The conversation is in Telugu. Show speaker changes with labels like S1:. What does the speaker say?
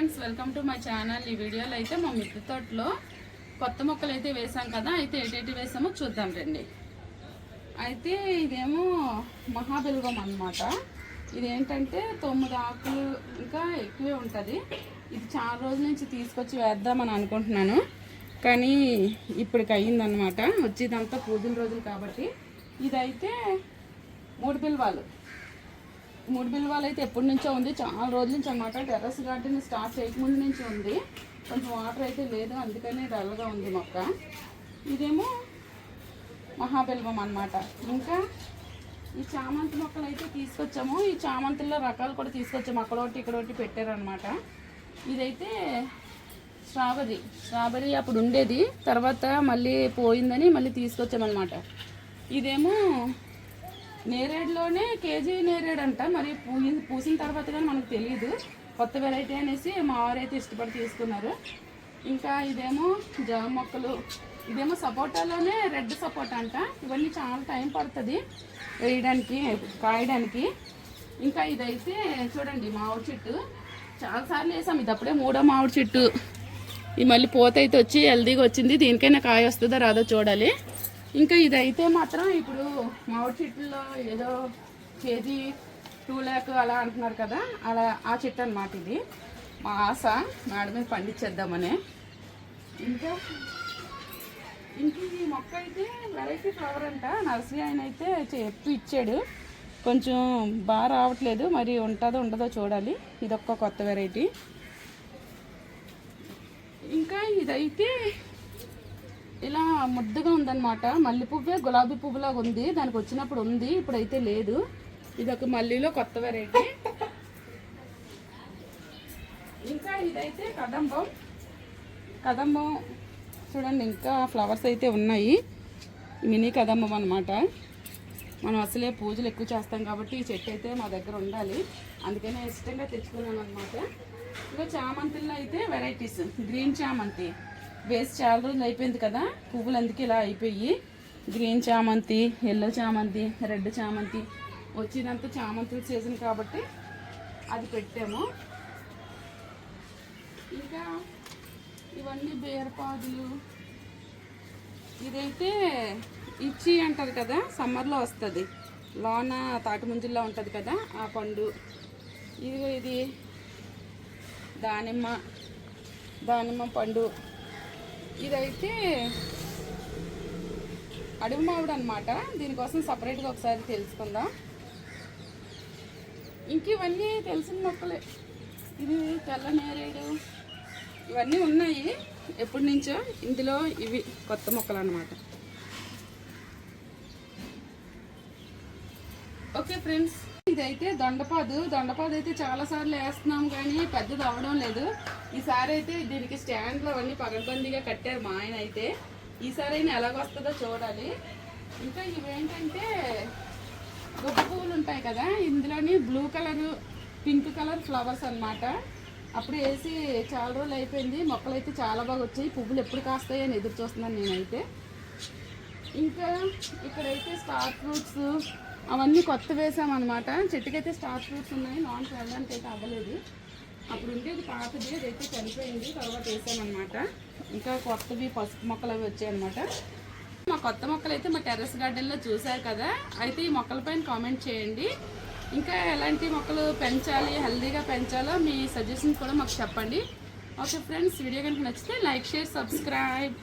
S1: Friends, welcome to my channel. ఈ వీడియోలో అయితే మా మిద్దె తోటలో కొత్త మొక్కలు అయితే వేసాం కదా. అయితే ఏటేటి వేసామో చూద్దాం రండి. అయితే ఇదేమో మహాబిల్వం అన్నమాట. ఇదేంటంటే 9 ఆకులు ఇంకా ఎక్కువే ఉంటుంది. ఇది చాలా రోజుల నుంచి తీసుకొచ్చి వేద్దామని అనుకుంటున్నాను, కానీ ఇప్పటికి అయ్యిందనమాట. వచ్చేదంతా పూజల రోజులు కాబట్టి. ఇదైతే మూడు బిల్వాలు అయితే ఎప్పటి నుంచో ఉంది, చాలా రోజుల నుంచి అనమాట. టెర్రస్ గార్డెన్ స్టార్ట్ చేయకముందు నుంచి ఉంది. కొంచెం వాటర్ అయితే లేదు, అందుకనే డల్గా ఉంది మొక్క. ఇదేమో మహాబిల్వం అన్నమాట. ఇంకా ఈ చామంతి మొక్కలు అయితే తీసుకొచ్చాము. ఈ చామంతుల్లో రకాలు కూడా తీసుకొచ్చాము. అక్కడొకటి ఇక్కడొకటి పెట్టారనమాట. ఇదైతే స్ట్రాబెర్రీ అప్పుడు ఉండేది, తర్వాత మళ్ళీ పోయిందని మళ్ళీ తీసుకొచ్చామన్నమాట. ఇదేమో నేరేడులోనే కేజీ నేరేడు అంట. మరి పూసిన తర్వాత కానీ మనకు తెలియదు. కొత్త వెరైటీ అనేసి మా వారైతే ఇష్టపడి తీసుకున్నారు. ఇంకా ఇదేమో జామ మొక్కలు. ఇదేమో సపోటాలోనే రెడ్ సపోటా అంట. ఇవన్నీ చాలా టైం పడుతుంది వేయడానికి, కాయడానికి. ఇంకా ఇదైతే చూడండి మామిడి చెట్టు. చాలాసార్లు వేసాం. ఇది అప్పుడే 3వ మామిడి చెట్టు. ఇది మళ్ళీ పూత అయితే వచ్చి హెల్దీగా వచ్చింది. దీనికైనా కాయ వస్తుందో రాదో చూడాలి. ఇంకా ఇదైతే మాత్రం ఇప్పుడు మామిడి చెట్టులో ఏదో కేజీ 2 lakh అలా అంటున్నారు కదా, అలా ఆ చెట్టు అన్నమాట. ఇది మా ఆశ మేడ మీద పండించేద్దామని. ఇంకా ఈ మొక్క అయితే వెరైటీ ఫ్లవర్ అంట. నర్సరీ ఆయన అయితే చెప్పి ఇచ్చాడు. కొంచెం బాగా రావట్లేదు, మరి ఉంటుందో ఉండదో చూడాలి. ఇదొక్క కొత్త వెరైటీ. ఇంకా ఇదైతే ఇలా ముద్దగా ఉందన్నమాట. మల్లె పువ్వే గులాబీ పువ్వులాగా ఉంది. దానికి వచ్చినప్పుడు ఉంది, ఇప్పుడైతే లేదు. ఇదొక మల్లిలో కొత్త వెరైటీ. ఇంకా ఇదైతే కదంబం చూడండి. ఇంకా ఫ్లవర్స్ అయితే ఉన్నాయి. మినీ కదంబం అన్నమాట. మనం అసలే పూజలు ఎక్కువ చేస్తాం కాబట్టి ఈ చెట్టు అయితే మా దగ్గర ఉండాలి, అందుకనే ఇష్టంగా తెచ్చుకున్నాను అనమాట. ఇంకా చామంతిలో అయితే వెరైటీస్. గ్రీన్ చామంతి వేసి చాలా రోజులు అయిపోయింది కదా, పువ్వులు అందుకే ఇలా అయిపోయి. గ్రీన్ చామంతి, ఎల్లో చామంతి, రెడ్ చామంతి. వచ్చినంత చామంతుల సీజన్ కాబట్టి అది పెట్టాము. ఇంకా ఇవన్నీ బీరపాదులు. ఇదైతే ఇచ్చి అంటారు కదా, సమ్మర్లో వస్తుంది. లోన తాటి ముంజుల్లో ఉంటుంది కదా ఆ పండు. ఇది దానిమ్మ పండు. ఇదైతే అడవి మామిడి అనమాట. దీనికోసం సపరేట్గా ఒకసారి తెలుసుకుందాం. ఇంక ఇవన్నీ తెలిసిన మొక్కలే. ఇది తెల్ల నేరేడు, ఇవన్నీ ఉన్నాయి ఎప్పటి నుంచో. ఇందులో ఇవి కొత్త మొక్కలు అన్నమాట. ఓకే ఫ్రెండ్స్, ఇదైతే దొండపాదు అయితే చాలాసార్లు వేస్తున్నాం కానీ పెద్దది అవ్వడం లేదు. ఈసారి అయితే దీనికి స్టాండ్లో అవన్నీ పగడబందీగా కట్టారు మా ఆయన అయితే. ఈసారి అయినా ఎలాగొస్తుందో చూడాలి. ఇంకా ఇవేంటంటే గుబ్బ పువ్వులు ఉంటాయి కదా, ఇందులోని blue colour, pink colour flowers అన్నమాట. అప్పుడు వేసి చాలా రోజులు అయిపోయింది. మొక్కలు అయితే చాలా బాగా వచ్చాయి. పువ్వులు ఎప్పుడు కాస్తాయో అని ఎదురు చూస్తున్నాను నేనైతే. ఇంకా ఇక్కడైతే స్టార్ ఫ్రూట్స్ అవన్నీ కొత్త వేసామన్నమాట. చెట్టుకైతే స్టార్ ఫ్రూట్స్ ఉన్నాయి. నాన్ వెళ్ళడానికి అయితే అవ్వలేదు. అప్పుడు ఉండేది పాతది, అదైతే చనిపోయింది, తర్వాత వేసామన్నమాట. ఇంకా కొత్తవి పసుపు మొక్కలు అవి వచ్చాయన్నమాట. మా కొత్త మొక్కలు అయితే మా టెర్రస్ గార్డెన్లో చూశారు కదా. అయితే ఈ మొక్కలపైన కామెంట్ చేయండి. ఇంకా ఎలాంటి మొక్కలు పెంచాలి, హెల్దీగా పెంచాలో మీ సజెషన్ కూడా మాకు చెప్పండి. ఓకే ఫ్రెండ్స్, వీడియో కనుక నచ్చితే లైక్, షేర్, సబ్స్క్రైబ్.